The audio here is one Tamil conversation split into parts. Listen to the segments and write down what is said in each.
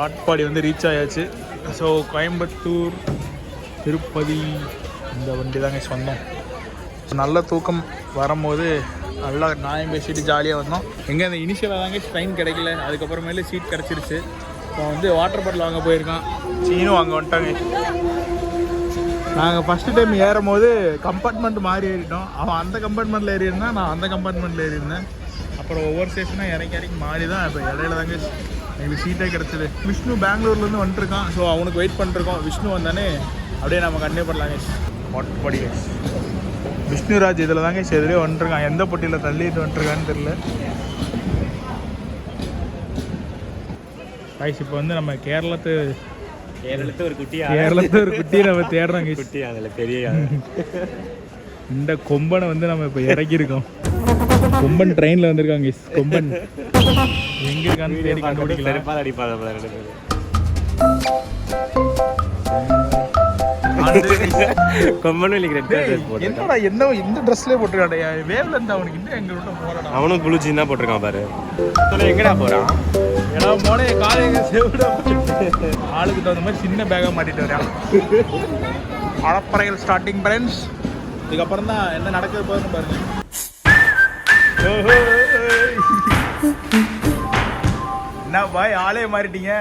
காட்பாடி வந்து ரீச் ஆயாச்சு. ஸோ கோயம்புத்தூர் திருப்பதி இந்த வண்டி தாங்க சொந்தம். நல்ல தூக்கம் வரும்போது நல்லா நியாயம் பேசிட்டு ஜாலியாக வந்தோம். எங்கே அந்த இனிஷியலாக தாங்க ட்ரெயின் கிடைக்கல, அதுக்கப்புறமேலே சீட் கிடச்சிருச்சு. இப்போ வந்து வாட்டர் பாட்டில் வாங்க போயிருக்கான். சீனும் அங்கே வந்துட்டாங்க. நாங்கள் ஃபஸ்ட்டு டைம் ஏறும் போது கம்பார்ட்மெண்ட் மாறி ஏறிட்டோம். அவன் அந்த கம்பார்ட்மெண்ட்டில் ஏறியிருந்தான், நான் அந்த கம்பார்ட்மெண்ட்டில் ஏறியிருந்தேன். அப்புறம் ஒவ்வொரு ஸ்டேஷனாக இறக்கி மாறி தான் இப்போ இடையில தாங்க எங்களுக்கு சீட்டே கிடச்சிது. விஷ்ணு பெங்களூர்லேருந்து வந்துட்டுருக்கான். ஸோ அவனுக்கு வெயிட் பண்ணிருக்கோம். விஷ்ணு வந்தானே அப்படியே நம்ம கண்டினியூ பண்ணலாங்க. மொட்டப்படி விஷ்ணுராஜ் இதில் தாங்க எதிரே வந்துட்டுருக்கான். எந்த பொட்டியில் தள்ளிட்டு வந்துட்டுருக்கான்னு தெரியல. கைஸ் இப்போ வந்து நம்ம கேரளத்து ஒரு குட்டியை நம்ம தேடுறோங்க. குட்டி அதில் பெரிய இந்த கொம்பனை வந்து நம்ம இப்போ இறக்கியிருக்கோம். கொம்பன் ட்ரெயினில் வந்திருக்காங்க. கொம்பன் எங்கே இருக்கான்னு தேடி கண்டுபிடிக்கல. என்னடா என்ன இந்த ட்ரெஸ்லேயே போட்டுருக்காடையா? வேவ்ல இருந்து அவனுக்கு இன்னும் எங்கள்கிட்ட போறான். அவனும் குளிச்சு தான் போட்டிருக்கான் பாரு. எங்கடா போறான்? ஏன்னா மோனே காலையில சேவிட ஆளுக்கு தகுந்த மாதிரி சின்ன பேக்காக மாட்டிட்டு வரான். அழப்பறைகள் ஸ்டார்டிங் ஃப்ரெண்ட்ஸ். இதுக்கப்புறம் தான் என்ன நடக்குது போதுன்னு பாருங்க. என்ன பாய் ஆளே மாறிட்டீங்க?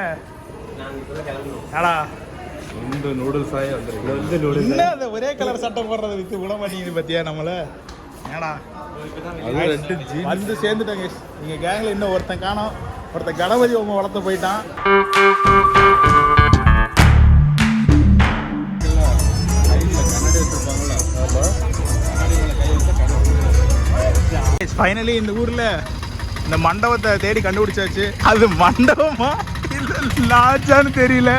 ஒரே கலர் சட்டை போடுறது வித்து விட மாட்டேங்குது பத்தியா நம்மள. ஏடா வந்து சேர்ந்துட்டாங்க. நீங்க கேங்ல இன்னும் ஒருத்தன் காணோம். ஒருத்தன் கணபதி உங்க வளர்த்த போயிட்டான். ஃபைனலி இந்த ஊர்ல இந்த மண்டபத்தை தேடி கண்டுபிடிச்சாச்சு. அது மண்டபமா இல்லை லாட்ஜான்னு தெரியல,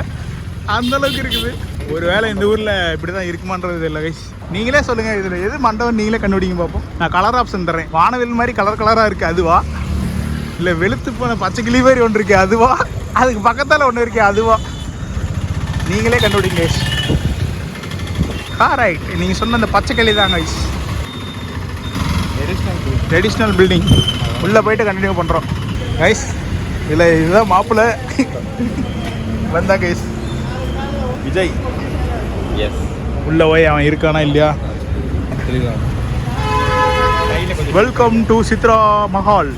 அந்த அளவுக்கு இருக்குது. ஒருவேளை இந்த ஊர்ல இப்படிதான் இருக்குமான்றது தெரியல கைஸ். நீங்களே சொல்லுங்க, இதுல எது மண்டபம் நீங்களே கண்டுபிடிங்க பார்ப்போம். நான் கலர் ஆப்ஷன் தரேன். வானவில் மாதிரி கலர் கலரா இருக்கு அதுவா, இல்லை வெளுத்து போன பச்சை கிளி மாதிரி ஒன்று இருக்கு அதுவா, அதுக்கு பக்கத்தால் ஒன்று இருக்கு அதுவா, நீங்களே கண்டுபிடிங்க கைஸ். ரைட், நீங்கள் சொன்ன அந்த பச்சை கிளி தான் கைஸ். ட்ரெடிஷ்னல் பில்டிங் உள்ளே போயிட்டு கண்டினியூ பண்ணுறோம் கைஸ். இல்லை இதுதான் மாப்பிள்ளை வந்தா கைஸ். விஜய் எஸ் உள்ள போய் அவன் இருக்கானா இல்லையா? Welcome to Chitra Mahal.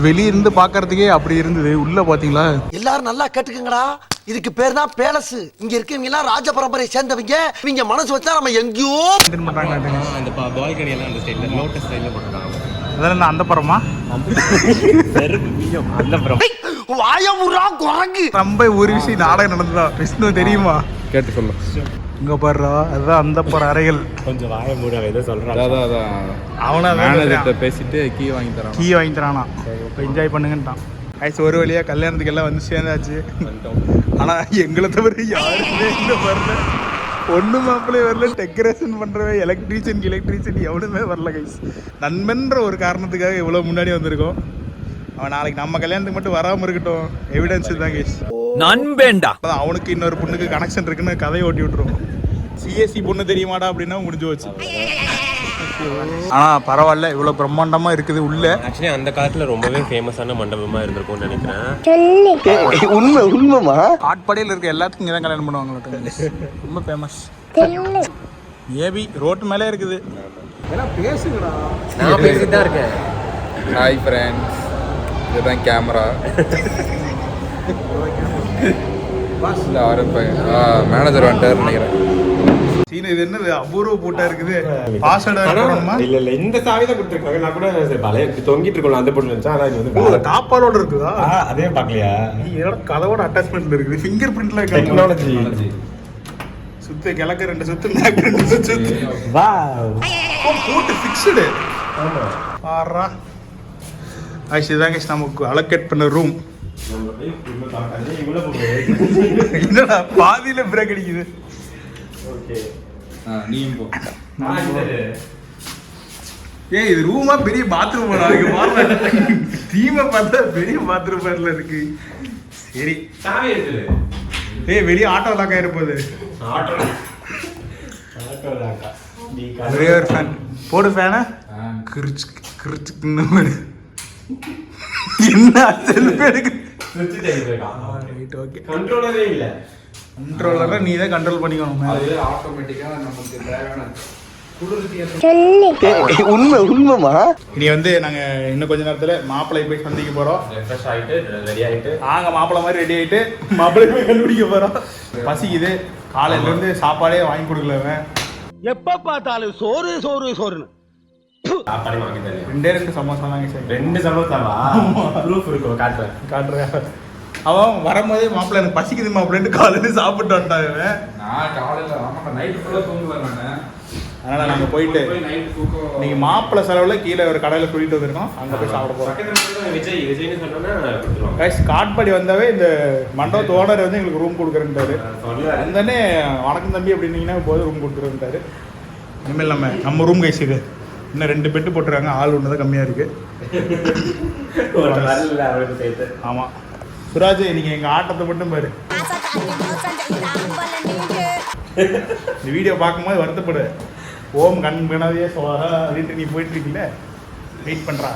வெளியிருந்து பாக்குறதுக்கே அப்படி இருந்தது. உள்ள பாத்தீங்களா? எல்லாரும் நல்லா கேட்டுக்கங்கடா. இதுக்கு பேர் தான் பேலஸ். இங்க இருக்கவங்க எல்லாம் ராஜ பரம்பரையை சேர்ந்தவங்க. இவங்க மனசு வச்சா நம்ம எங்கேயோ பண்றாங்க. அந்த பால்கனி எல்லாம் அந்த ஸ்டைல்ல லோட்டஸ் ஸ்டைல்ல போட்டுருக்காங்க. அதெல்லாம் அந்த பரமா அந்த பரம் வாயமுறா குரங்கு. ரொம்ப ஒரு விஷயம் நாடகம் நடந்ததா விஷ்ணு தெரியுமா? கேட்டு சொல்லு. இங்க பாருடா, அதுதான் அந்த பர அறைகள். கொஞ்சம் வாய மூட ஏதோ சொல்றான். அதான் அவனா மேனேஜர்ட்ட பேசிட்டு கீ வாங்கி தரானா. இப்போ என்ஜாய் பண்ணுங்கன்ட்டான். ஐஸ் ஒரு வழியா கல்யாணத்துக்கு எல்லாம் வந்து சேர்ந்தாச்சு. ஆனா எங்களை தவிர யாருமே இந்த வரல. ஒண்ணு மாப்பிள்ளை வரல, டெக்கரேஷன் பண்றவன் எலக்ட்ரீஷியன் எவனுமே வரல கைஸ். நண்பன்ற ஒரு காரணத்துக்காக இவ்வளவு முன்னாடி வந்திருக்கோம். அவன் நாளைக்கு நம்ம கல்யாணத்துக்கு மட்டும் வராம இருக்கட்டும், எவிடன்ஸ் தான் கைஸ். நண்பேண்டா அவனுக்கு இன்னொரு பொண்ணுக்கு கனெக்ஷன் இருக்குன்னு கதையை ஓட்டி விட்டுருவோம். சிஎஸ்சி பொண்ணு தெரியுமாடா அப்படின்னா முடிஞ்சு வச்சு. ஆனா பரவாயில்ல, இவ்வளவு பிரம்மாண்டமா இருக்குது உள்ள. ஆக்சுவலி அந்த காலத்துல ரொம்பவே ஃபேமஸான மண்டபமா இருந்திருக்கும்னு நினைக்கிறேன். உண்மைமா காட்பாடியில் இருக்க எல்லாத்துக்கும் இங்கே தான் கல்யாணம் பண்ணுவாங்க. ரொம்ப ஃபேமஸ். ஏபி ரோட்டு மேலே இருக்குது. பேசுங்கடா. நான் பேசிட்டு தான் இருக்கேன். ஹாய் ஃப்ரெண்ட்ஸ், இதுதான் கேமரா. மேனேஜர் வந்துட்டார் நினைக்கிறேன். சீன இது என்னது அபூர்வ பூட்டா இருக்குது. பாஸ்வேர்ட் இல்ல இந்த சாவி தான் கொடுத்திருக்காங்க. நான் கூட பழைய தொங்கிட்டு இருக்கோம் அந்த போட்டு நினைச்சேன். ஆனா இது வந்து டாப்பாலோட இருக்குதா? அதே பார்க்கலையா? இதோட கதவோட அட்டாச்மெண்ட்ல இருக்குது. ஃபிங்கர் பிரிண்ட்ல டெக்னாலஜி. சுத்து கிழக்கு 2 சுத்து மேக் 2 சுத்து. Wow, boot fixed. ஆமா ஆறா. ஐஸ் இதாங்க நமக்கு அலோகேட் பண்ண ரூம். என்னடா பாதியில பிரேக் அடிக்குது. ஏய் இது ரூமா பெரிய பாத்ரூம் தீமை பார்த்தா பெரிய பாத்ரூம் இருக்கு. சரி சாவி எடுத்துரு. ஏய் வெளியே ஆட்டோ லாக் ஆயிருப்போது. ஒரே ஒரு ஃபேன் போடு ஃபேனை. கிரிச்சு கிரிச்சுக்குன்னு மாதிரி என்ன செல்ஃபி எடுக்கு. Right okay. கண்ட்ரோலரே இல்ல. கண்ட்ரோலரை நீ தான் கண்ட்ரோல் பண்ணிக்கணும். அது ஆட்டோமேட்டிக்கா நமக்கு தேவையான உண்மைமா. இனி வந்து நாங்க இன்னும் கொஞ்ச நேரத்துல மாப்பிள்ளை போய் சந்திக்க போறோம். ஃப்ரெஷ் ஆயிட்டு ரெடி ஆயிட்டு நாங்க மாப்பிள்ளை மாதிரி ரெடி ஆயிட்டு மாப்பிள்ளை போய் கண்டுபிடிக்க போறோம். பசிக்குது. காலையில இருந்து சாப்பாடே வாங்கி கொடுக்கல. எப்ப பார்த்தாலும் சோறு சோறு சோறுன்னு. சாப்பாடு வாங்கி தரேன். 2 சமோசா தாங்க சார். 2 சமோசாவா? ப்ரூஃப் இருக்கும் காட்டுறேன். அவன் வரும்போதே மாப்பிள்ளை எனக்கு பசிக்குது மாப்பிள்ளைன்னு காலையில சாப்பிட்டு வந்துட்டாங்க. நான் காலையில ஆமா நைட் ஃபுல்லா தூங்குவேன் நான். அதனால நாங்க போயிட்டு நைட் தூக்கம். நீங்க மாப்பிள்ளை செலவுல கீழே ஒரு கடையில கூட்டிட்டு வந்திருக்கோம். அங்க போய் சாப்பிட போறோம். விஜய்னு சொன்னா கொடுத்துருவாங்க. கைஸ் காட்பாடி வந்தாவே இந்த மண்டபத்து ஓனர் வந்து எங்களுக்கு ரூம் கொடுக்குறேன்ட்டாரு. வந்தோடனே வணக்கம் தம்பி அப்படின்னீங்கன்னா போது ரூம் கொடுக்குறேன்ட்டாரு. இனிமேல் நம்ம ரூம் கைஸ் இது இன்னும் 2 பெட்டு போட்டுருக்காங்க. ஆள் ஒன்று தான் கம்மியாக இருக்கு. ஆமாம் சுராஜ் நீங்கள் எங்கள் ஆட்டத்தை மட்டும் பாரு. இந்த வீடியோ பார்க்கும்போது வருத்தப்படு. ஓம் கண் கனவே சோரா அப்படின்ட்டு நீ போயிட்டு இருக்கீங்கள. வெயிட் பண்ணுறா.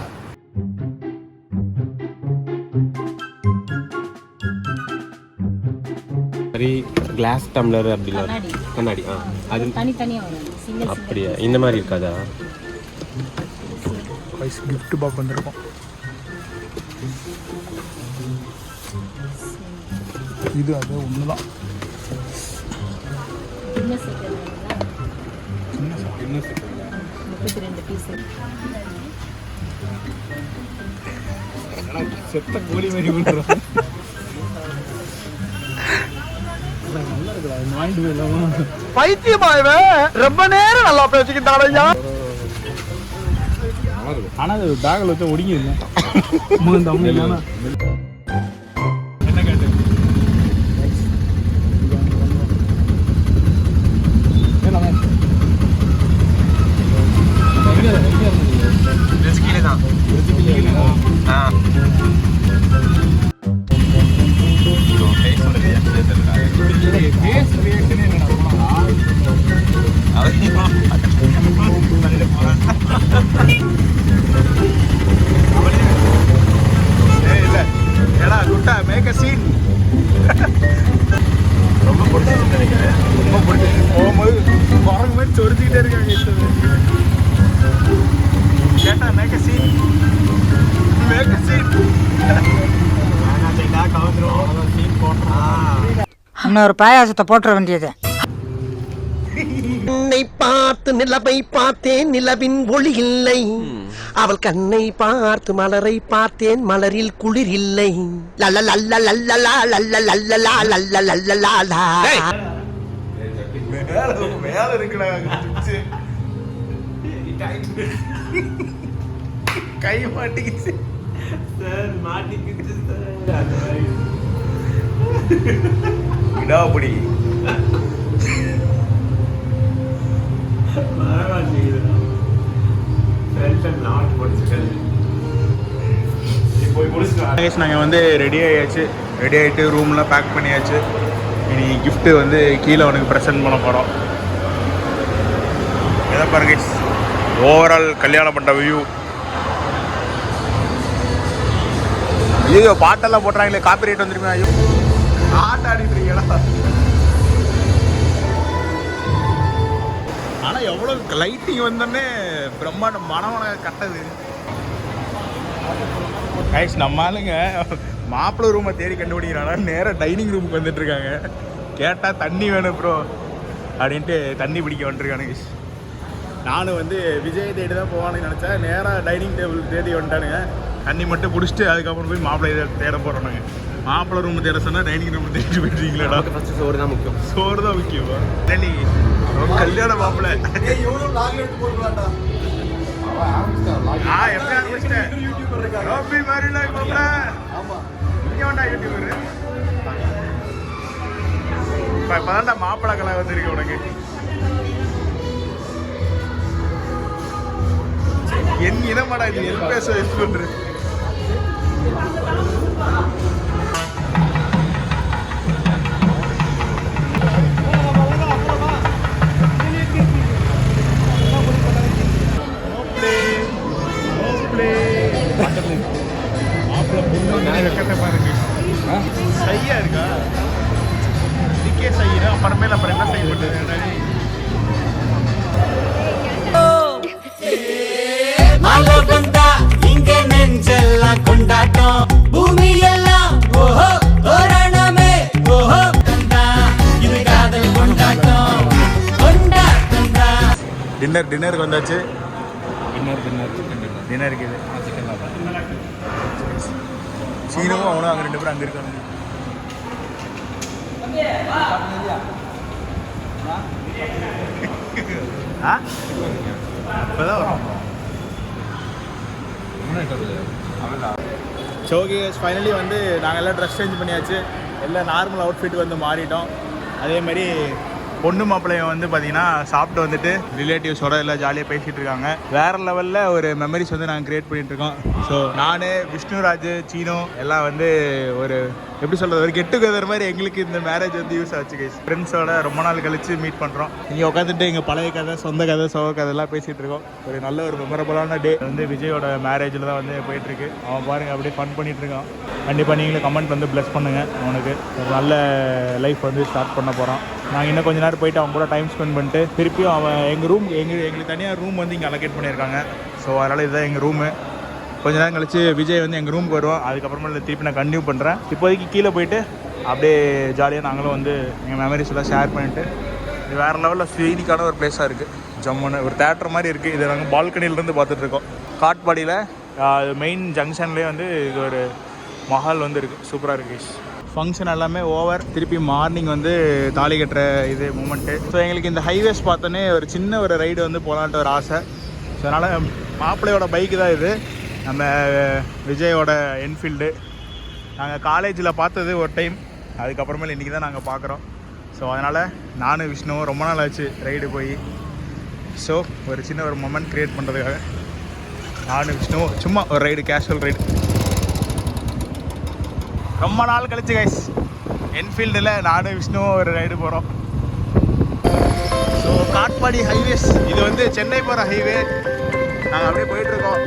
சரி கிளாஸ் டம்ளர் அப்படிலாம் கண்ணாடி. அது அப்படியா? இந்த மாதிரி இருக்காதா? கிஃப்ட் பாக் வந்திருக்கோம். இது அது ஒன்று தான். செத்த கோழி மாதிரி பண்ணுறோம். பைத்தியமாயவே ரொம்ப நேரம் நல்லா பேசிக்கிட்டாரையா. ஆனால் அது பேக்கில் வச்சு ஒடுங்கிருந்தேன். என்ன கேட்டு ரொம்ப பிடிச்சிருந்து நினைக்கிறேன். ரொம்ப பிடிச்சி போகும்போது குரங்கு மாதிரி சொரிஞ்சுக்கிட்டே இருக்காங்க. கேட்டா மேகசின் இன்னொரு பாயாசத்தை போட்டுற வேண்டியது. என்னை பார்த்து நிலவை பார்த்தேன், நிலவின் ஒளி இல்லை. அவள் கண்ணை பார்த்து மலரை பார்த்தேன், மலரில் குளிர் இல்லை. மேல இருக்குடா கை மாட்டிக்கிச்சு. விடாபடி நாங்கள் வந்து ரெடி ஆகியாச்சு. ரெடி ஆகிட்டு ரூம்லாம் பேக் பண்ணியாச்சு. இனி கிஃப்ட்டு வந்து கீழே உனக்கு ப்ரெசென்ட் பண்ண போகிறோம். எதை பாருங்க ஓவரால் கல்யாணம் பண்ணுற வியூ. ஐயோ பாட்டெல்லாம் போட்டுறாங்களே, காப்பி ரைட் வந்துருமே. ஐயோ ஆட்ட ஆடிட்டு இருக்கீங்களா? ஆனால் எவ்வளோ லைட்டிங் வந்தோடனே பிரம்மாண்டம் மனமன கட்டது. கைஸ் நம்ம ஆளுங்க மாப்பிள்ளை ரூமை தேடி கண்டுபிடிக்கிறானா நேராக டைனிங் ரூமுக்கு வந்துட்டு இருக்காங்க. கேட்டால் தண்ணி வேணும் ப்ரோ அப்படின்ட்டு தண்ணி பிடிக்க வந்துருக்கானு கைஸ். நானும் வந்து விஜய் தேடி தான் போவான்னு நினச்சேன். நேராக டைனிங் டேபிள் தேடி வந்துட்டானுங்க. தண்ணி மட்டும் பிடிச்சிட்டு அதுக்கப்புறம் போய் மாப்பிள்ளை தேட போகிறோம். நாங்கள் மாப்பிள்ளை ரூம் தேட சொன்னால் டைனிங் ரூம் தேடி போயிட்டுருக்கீங்களா? ஃபஸ்ட்டு சோறு தான் முக்கியம். சோறு தான் முக்கியமா? நீ கல்யாண மாப்பிள்ளை இப்பதான்டா மாப்பிள்ளை கலை வந்துருக்கு உனக்கு. என் இனமாடா இது எல்பேச யூஸ் பண்ற. ஹேர் கட்டை பாருங்க. சையா இருக்கா? இதுக்கே சையா, அப்புறமேல அப்புறம் என்ன செய்யப்பட்டது? மழை வந்தா இங்க நெஞ்செல்லாம் கொண்டாட்டம், பூமி எல்லாம் ஓஹோ தோரணமே, ஓஹோ தந்தா இது காதல் கொண்டாட்டம், கொண்டாட்டம் தான். டின்னருக்கு வந்தாச்சு. டின்னருக்கு இது சீனமும் அவனும் அங்கே 2 பேரும் அங்கே இருக்காங்க. இப்போதான் வரும். ஷோகேஸ் ஃபைனலி வந்து நாங்கள் எல்லாம் ட்ரெஸ் சேஞ்ச் பண்ணியாச்சு. எல்லாம் நார்மல் அவுட்ஃபிட் வந்து மாறிட்டோம். அதே மாதிரி பொண்ணு மாப்பிள்ளையும் வந்து பார்த்தீங்கன்னா சாப்பிட்டு வந்துட்டு ரிலேட்டிவ்ஸோட எல்லாம் ஜாலியாக பேசிகிட்டு இருக்காங்க. வேறு லெவலில் ஒரு மெமரிஸ் வந்து நாங்கள் க்ரியேட் பண்ணிகிட்டு இருக்கோம். ஸோ நான், விஷ்ணுராஜ், சீனோ எல்லாம் வந்து ஒரு எப்படி சொல்கிறது, ஒரு கெட் டுகெதர் மாதிரி எங்களுக்கு இந்த மேரேஜ் வந்து யூஸ் ஆச்சு கைஸ். ஃப்ரெண்ட்ஸோட ரொம்ப நாள் கழித்து மீட் பண்ணுறோம். இங்கே உட்காந்துட்டு எங்கள் பழைய கதை, சொந்த கதை, சோக கதையெல்லாம் பேசிகிட்டு இருக்கோம். ஒரு நல்ல ஒரு மெமரபுளான டே வந்து விஜயோட மேரேஜில் தான் வந்து போயிட்டுருக்கு. அவன் பாருங்கள் அப்படியே ஃபன் பண்ணிகிட்டு இருக்கான். கண்டிப்பாக நீங்களும் கமெண்ட் வந்து ப்ளஸ் பண்ணுங்கள். அவனுக்கு ஒரு நல்ல லைஃப் வந்து ஸ்டார்ட் பண்ண போகிறான். நாங்கள் இன்னும் கொஞ்ச நேரம் போயிட்டு அவன் கூட டைம் ஸ்பெண்ட் பண்ணிட்டு திருப்பியும் அவன் எங்களுக்கு தனியாக ரூம் வந்து இங்கே அலோகேட் பண்ணியிருக்காங்க. ஸோ அதனால் இதுதான் எங்கள் ரூமு. கொஞ்ச நேரம் கழிச்சு விஜய் வந்து எங்கள் ரூமுக்கு வருவோம். அதுக்கப்புறமா திருப்பி நான் கண்டினியூ பண்ணுறேன். இப்போதைக்கு கீழே போயிட்டு அப்படியே ஜாலியாக நாங்களும் வந்து எங்கள் மெமரிஸ் எல்லாம் ஷேர் பண்ணிவிட்டு, இது வேறு லெவலில் ஸ்வீனிக்கான ஒரு பிளேஸாக இருக்குது. ஜம்முன்னு ஒரு தேட்டர் மாதிரி இருக்குது. இதை நாங்கள் பால்கனிலேருந்து பார்த்துட்ருக்கோம். காட்பாடியில் மெயின் ஜங்ஷன்லேயே வந்து இது ஒரு மஹால் வந்து இருக்குது. சூப்பராக இருக்குது. ஃபங்க்ஷன் எல்லாமே ஓவர். திருப்பி மார்னிங் வந்து தாலி கட்டுற இது மூமெண்ட்டு. ஸோ எங்களுக்கு இந்த ஹைவேஸ் பார்த்தோன்னே ஒரு சின்ன ஒரு ரைடு வந்து போகலான்ட்டு ஒரு ஆசை. ஸோ அதனால் மாப்பிள்ளையோட பைக்கு தான் இது, நம்ம விஜயோட என்ஃபீல்டு. நாங்கள் காலேஜில் பார்த்தது ஒரு டைம், அதுக்கப்புறமேல இன்றைக்கி தான் நாங்கள் பார்க்குறோம். ஸோ அதனால் நானும் விஷ்ணுவும் ரொம்ப நாள் ஆச்சு ரைடு போய். ஸோ ஒரு சின்ன ஒரு மொமெண்ட் க்ரியேட் பண்ணுறதுக்காக நானும் விஷ்ணுவும் சும்மா ஒரு ரைடு, கேஷுவல் ரைடு. ரொம்ப நாள் கழிச்சு கைஸ் என்ஃபீல்டில் நானும் விஷ்ணுவும் ஒரு ரைடு போகிறோம். ஸோ காட்பாடி ஹைவேஸ், இது வந்து சென்னை போகிற ஹைவே. நாங்கள் அப்படியே போயிட்டுருக்கோம்.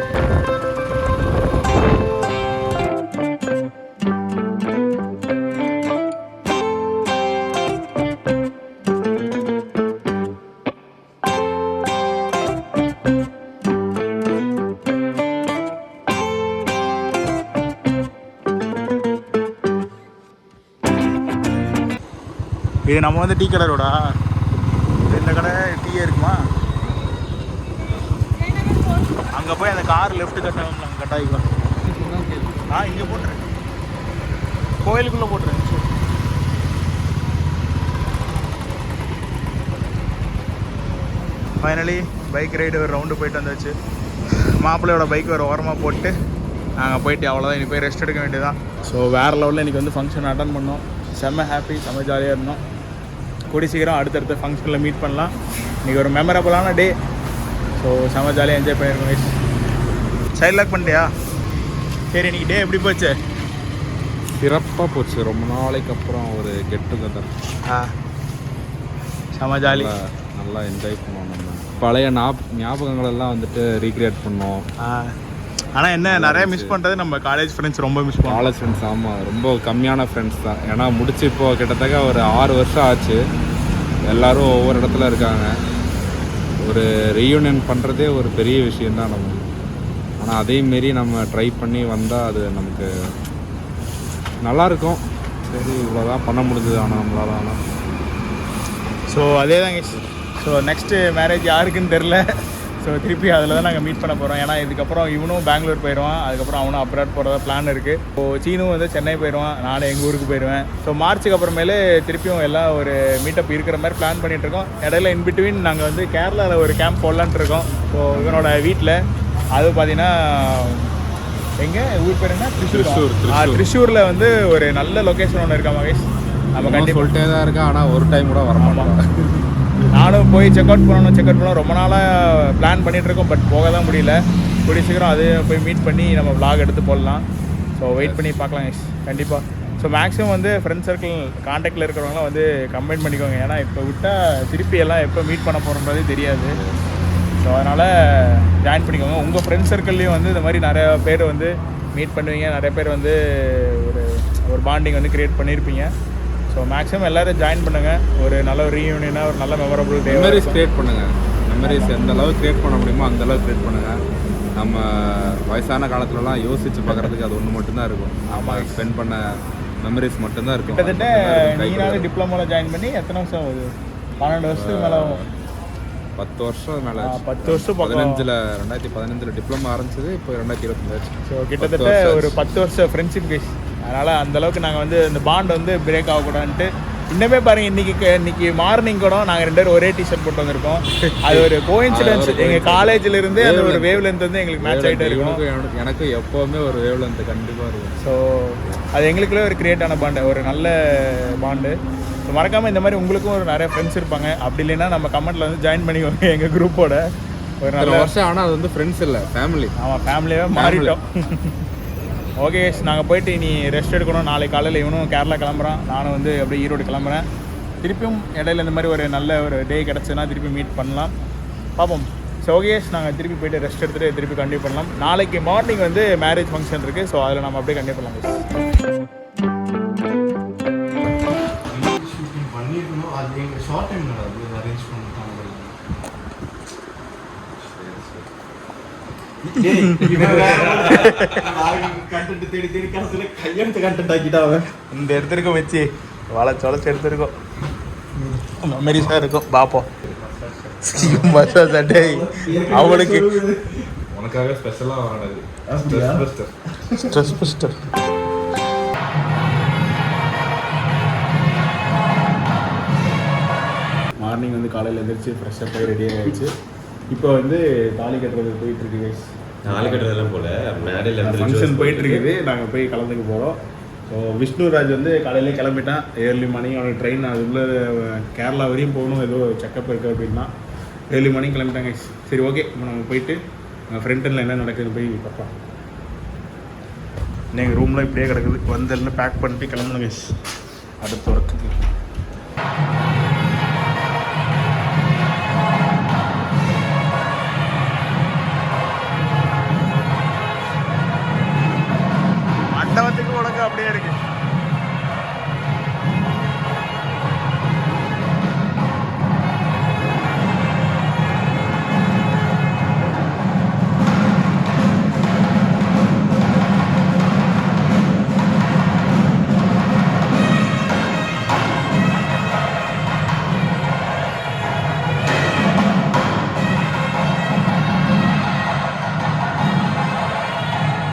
இது நம்ம வந்து டீ கடை ரோடா? இந்த கடை டீயே இருக்குமா? அங்கே போய் அந்த கார் லெஃப்ட் கட்டாமல் நாங்கள் கட்டாயிக்கலாம். இங்கே போட்டுறேன், கோயிலுக்குள்ளே போட்டுறேன். ஃபைனலி பைக் ரைடு ஒரு ரவுண்டு போயிட்டு வந்தாச்சு. மாப்பிள்ளையோட பைக் ஒரு ஓரமாக போட்டு நாங்கள் போயிட்டு அவ்வளோதான். இனி போய் ரெஸ்ட் எடுக்க வேண்டியதான். ஸோ வேறு லெவலில் இன்றைக்கி வந்து ஃபங்க்ஷன் அட்டன் பண்ணோம். செம்ம ஹாப்பி, செம்ம ஜாலியாக இருந்தோம். கூடி சீக்கிரம் அடுத்தடுத்த ஃபங்க்ஷனில் மீட் பண்ணலாம். இன்றைக்கி ஒரு மெமரபுளான டே. ஸோ செம்ம ஜாலியாக என்ஜாய் பண்ணியிருக்கோம் கைஸ். சைட் லாக் பண்ணிட்டியா? சரி, இன்றைக்கி டே எப்படி போச்சு? சிறப்பாக போச்சு. ரொம்ப நாளைக்கு அப்புறம் ஒரு கெட் டுகெதர். செம்ம ஜாலி. நல்லா என்ஜாய் பண்ணோம். நம்ம பழைய ஞாபகங்கள் எல்லாம் வந்துட்டு ரீக்ரியேட் பண்ணோம். ஆனால் என்ன நிறைய மிஸ் பண்ணுறது நம்ம காலேஜ் ஃப்ரெண்ட்ஸ் ரொம்ப மிஸ் பண்ணுவோம். காலேஜ் ஃப்ரெண்ட்ஸ் ஆமாம், ரொம்ப கம்மியான ஃப்ரெண்ட்ஸ் தான். ஏன்னா முடிச்சு இப்போது கிட்டத்தட்ட ஒரு 6 வருஷம் ஆச்சு. எல்லோரும் ஒவ்வொரு இடத்துல இருக்காங்க. ஒரு ரீயூனியன் பண்ணுறதே ஒரு பெரிய விஷயந்தான் நம்ம. ஆனால் அதேமாரி நம்ம ட்ரை பண்ணி வந்தால் அது நமக்கு நல்லாயிருக்கும். சரி, இவ்வளோதான் பண்ண முடிஞ்சது. ஆனால் நம்மளால் ஆனால் ஸோ அதே தாங்க. ஸோ நெக்ஸ்ட்டு மேரேஜ் யாருக்குன்னு தெரில. ஸோ திருப்பி அதில் தான் நாங்கள் மீட் பண்ண போகிறோம். ஏன்னா இதுக்கப்புறம் இவனும் பெங்களூர் போயிடுவான். அதுக்கப்புறம் அவனும் அப்ராட் போகிறதா பிளான் இருக்குது. ஸோ சீனும் வந்து சென்னை போயிடுவான், நானும் எங்கள் ஊருக்கு போயிடுவேன். ஸோ மார்ச்சுக்கு அப்புறமேலே திருப்பியும் எல்லாம் ஒரு மீட்டப் இருக்கிற மாதிரி பிளான் பண்ணிகிட்டு இருக்கோம். இடையில இன்பிட்வீன் நாங்கள் வந்து கேரளாவில் ஒரு கேம்ப் போடலான்ட்டு இருக்கோம். ஸோ இவனோட வீட்டில் அது பார்த்தீங்கன்னா எங்கே ஊர் பேர் என்ன? திருச்சூரில் வந்து ஒரு நல்ல லொக்கேஷன் ஒன்று இருக்கா மகேஷ். நம்ம கண்டிப்பாக சொல்லிட்டே தான் இருக்கேன். ஆனால் ஒரு டைம் கூட வரமாட்டோம். நானும் போய் செக் அவுட் பண்ணணும் ரொம்ப நாளாக பிளான் பண்ணிகிட்ருக்கோம். பட் போக தான் முடியல. கூடிய சீக்கிரம் அது போய் மீட் பண்ணி நம்ம vlog எடுத்து போடலாம். ஸோ வெயிட் பண்ணி பார்க்கலாம் கண்டிப்பாக. ஸோ மேக்ஸிமம் வந்து ஃப்ரெண்ட் சர்க்கிள் காண்டாக்டில் இருக்கிறவங்களாம் வந்து கமெண்ட் பண்ணிக்கோங்க. ஏன்னா இப்போ விட்டால் திருப்பி எல்லாம் எப்போ மீட் பண்ண போகிறோன்றதே தெரியாது. ஸோ அதனால் ஜாயின் பண்ணிக்கோங்க. உங்கள் ஃப்ரெண்ட் சர்க்கிள்லேயும் வந்து இந்த மாதிரி நிறையா பேர் வந்து மீட் பண்ணுவீங்க. நிறைய பேர் வந்து ஒரு பாண்டிங் வந்து க்ரியேட் பண்ணியிருப்பீங்க. ஸோ மேக்ஸிமம் எல்லோரும் ஜாயின் பண்ணுங்கள். ஒரு நல்ல ஒரு ரீயூனியனாக ஒரு நல்ல மெமரபிள் டே மெமரிஸ் க்ரியேட் பண்ணுங்கள். மெமரிஸ் எந்த அளவுக்கு க்ரியேட் பண்ண முடியுமோ அந்த அளவுக்கு க்ரியேட் பண்ணுங்கள். நம்ம வயசான காலத்துலலாம் யோசித்து பார்க்குறதுக்கு அது ஒன்று மட்டும்தான் இருக்கும். ஆமாம், ஸ்பெண்ட் பண்ண மெமரிஸ் மட்டும்தான் இருக்கும். கிட்டத்தட்ட நீனாலும் டிப்ளமோவில் ஜாயின் பண்ணி எத்தனை வருஷம் ஆகுது? 12 வருஷத்துக்கு மேலே 10 வருஷம் மேலே 10 வருஷம் 2015 டிப்ளமோ ஆரம்பிச்சது. இப்போ 2025. ஸோ கிட்டத்தட்ட ஒரு 10 வருஷம் ஃப்ரெண்ட்ஷிப் கேஸ். அதனால் அந்தளவுக்கு நாங்கள் வந்து இந்த பாண்ட் வந்து பிரேக் ஆகக்கூடாதுன்ட்டு இன்னமே பாருங்கள். இன்னைக்கு மார்னிங் கூட நாங்கள் 2 பேரும் ஒரே டிஷர்ட் போட்டு வந்திருக்கோம். அது ஒரு கோஇன்சிடென்ஸ். எங்கள் காலேஜில் இருந்து அந்த ஒரு வேவ் லென்த் வந்து எங்களுக்கு மேட்ச் ஆகிட்டே இருக்கும். எனக்கு எப்போவுமே ஒரு வேவ் லென்த் கண்டிப்பாக இருக்கும். ஸோ அது எங்களுக்குள்ளே ஒரு கிரியேட் ஆன பாண்டு, ஒரு நல்ல பாண்டு. ஸோ மறக்காமல் இந்த மாதிரி உங்களுக்கும் ஒரு நிறைய ஃப்ரெண்ட்ஸ் இருப்பாங்க. அப்படி இல்லைன்னா நம்ம கமெண்ட்டில் வந்து ஜாயின் பண்ணிக்கோங்க எங்கள் குரூப்போட. ஒரு நல்ல வருஷம் ஆனால் அது வந்து ஃப்ரெண்ட்ஸ் இல்லை, ஃபேமிலி. ஆமாம், ஃபேமிலியாக மாறிட்டோம். ஓகே, நாங்கள் போயிட்டு இனி ரெஸ்ட் எடுக்கணும். நாளைக்கு காலையில் இவனும் கேரளா கிளம்புறான், நானும் வந்து அப்படியே ஈரோடு கிளம்புறேன். திருப்பியும் இடையில இந்த மாதிரி ஒரு நல்ல ஒரு டே கிடச்சுன்னா திருப்பி மீட் பண்ணலாம், பார்ப்போம். ஸோ ஓகே, நாங்கள் திருப்பி போய்ட்டு ரெஸ்ட் எடுத்துகிட்டு திருப்பி கண்டினியூ பண்ணலாம். நாளைக்கு மார்னிங் வந்து மேரேஜ் ஃபங்க்ஷன் இருக்குது. ஸோ அதில் நம்ம அப்படியே கண்டினியூ பண்ணலாம். அது எங்கள் ஷார்ட் டைம் அது அரேஞ்ச் பண்ணிட்டாங்க. கண்டென்ட் தேடி தேடி கடைசியில் கையெழுத்து கண்டென்ட் ஆக்கிட்டாங்க. இந்த எடுத்துருக்கோம் வச்சு வளைச்சு எடுத்துருக்கோம். மெமரிஸாக இருக்கும், பார்ப்போம். அவளுக்கு உனக்காக ஸ்பெஷலாக வாங்கினது ஸ்ட்ரெஸ் பஸ்டர். மார்னிங் வந்து காலையில் எழுந்திரிச்சு ஃப்ரெஷ்ஷாக போய் ரெடி ஆகிடுச்சு. இப்போ வந்து தாலி கட்டுறது போயிட்டுருக்கு கைஸ். தாலி கட்டுறதெல்லாம் போல் மேரேஜ் ஃபங்க்ஷன் போயிட்டுருக்குது. நாங்கள் போய் கலந்துக்க போகிறோம். ஸோ விஷ்ணுராஜ் வந்து காலையிலே கிளம்பிட்டான். ஏர்லி மார்னிங் அவனுக்கு ட்ரெயின் அதுக்குள்ளே கேரளா வரையும் போகணும், ஏதோ செக்கப் இருக்குது அப்படின்னா ஏர்லி மார்னிங் கிளம்பிட்டாங்க கைஸ். சரி ஓகே, இப்போ நம்ம போயிட்டு ஃப்ரெண்டில் என்ன நடக்குதுன்னு போய் பார்ப்போம். எங்கள் ரூமில் இப்படியே கிடக்குது. வந்து எல்லாம் பேக் பண்ணிட்டு கிளம்பணும் கைஸ் அடுத்த ஒர்க்குக்கு. மண்டபத்துக்கு உனக்கு அப்படியே இருக்கு.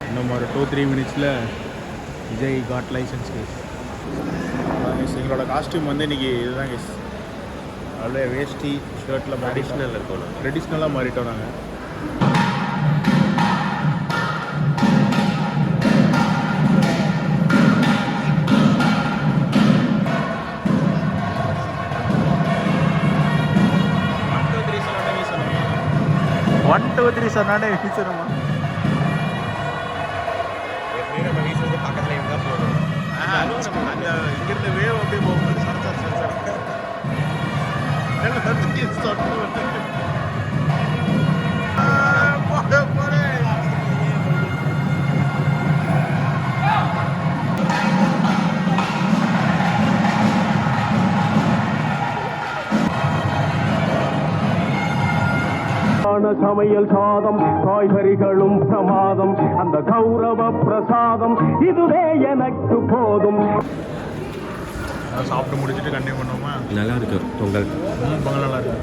இன்னும் ஒரு 2-3 மினிட்ஸில் விஜய் காட் லைசன்ஸ் கேஸ். எங்களோட காஸ்டியூம் வந்து இன்றைக்கி இதுதான் கேஸ். அப்படியே வேஷ்டி ஷர்ட்டில் ட்ரெடிஷ்னல் இருக்கும். ட்ரெடிஷ்னலாக மாறிட்டோம் நாங்கள். ஒன் டூ த்ரீ சொன்னானே வீசணுமா? பக்கத்தில் இருந்தால் போதும். இங்கிருந்து வேவ் அப்படியே போகும்போது சமையல் சாதம் காய்கறிகளும் பிரமாதம் அந்த கௌரவ பிரசாதம் இதுவே எனக்கு போதும். சாப்பிட்டு முடிச்சுட்டு கண்டினியூ பண்ணுவோமா? நல்லா இருக்கு பொங்கல். பொங்கல் நல்லா இருக்கு.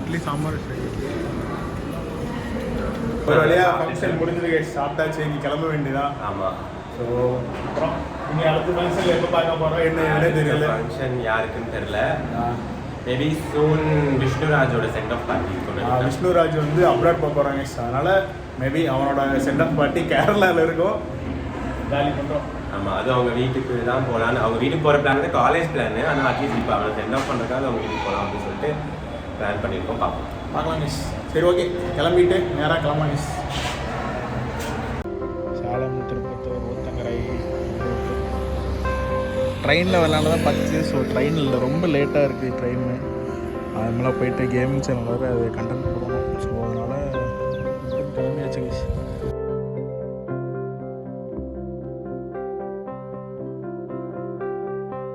இட்லி சாம்பார் ஒரு வழியாக ஃபங்க்ஷன் முடிஞ்சது. சாப்பிட்டாச்சு, இங்கே கிளம்ப வேண்டியதான். ஆமாம். ஸோ அப்புறம் இங்கே அடுத்த ஃபங்க்ஷனில் எப்போ பார்க்க போகிறோம் என்ன தெரியல. ஃபங்க்ஷன் யாருக்குன்னு தெரியல. மேபி சூன் விஷ்ணுராஜோட சென்ட் ஆஃப் பார்ட்டி இருக்கும். விஷ்ணுராஜ் வந்து அப்ராட் போக போகிறாங்க. அதனால் மேபி அவனோட சென்ட் ஆஃப் பார்ட்டி கேரளாவில் இருக்கும். ஜாலி பண்ணுறோம். ஆமாம், அது அவங்க வீட்டுக்கு தான் போகலான்னு. அவங்க வீட்டுக்கு போகிற பிளான் வந்து காலேஜ் பிளான். ஆனால் அட்லீஸ்ட் இப்போ அவனை சென்ட் ஆஃப் பண்ணுறதுக்காக அவங்க வீட்டுக்கு போகலாம் அப்படின்னு சொல்லிட்டு பிளான் பண்ணியிருக்கோம். பார்க்கலாம் மிஸ். சரி ஓகே, கிளம்பிட்டு நேராக கிளம்பலாம் மிஸ். சேலம் திருப்பத்தூர் ஊத்தங்கரை ட்ரெயினில் விளாண்டு தான் பச்சு. ஸோ ட்ரெயினில் ரொம்ப லேட்டாக இருக்குது ட்ரெயின். அது மேலே போயிட்டு கேமிங் சேனல் வேறு அது கண்டென்ட்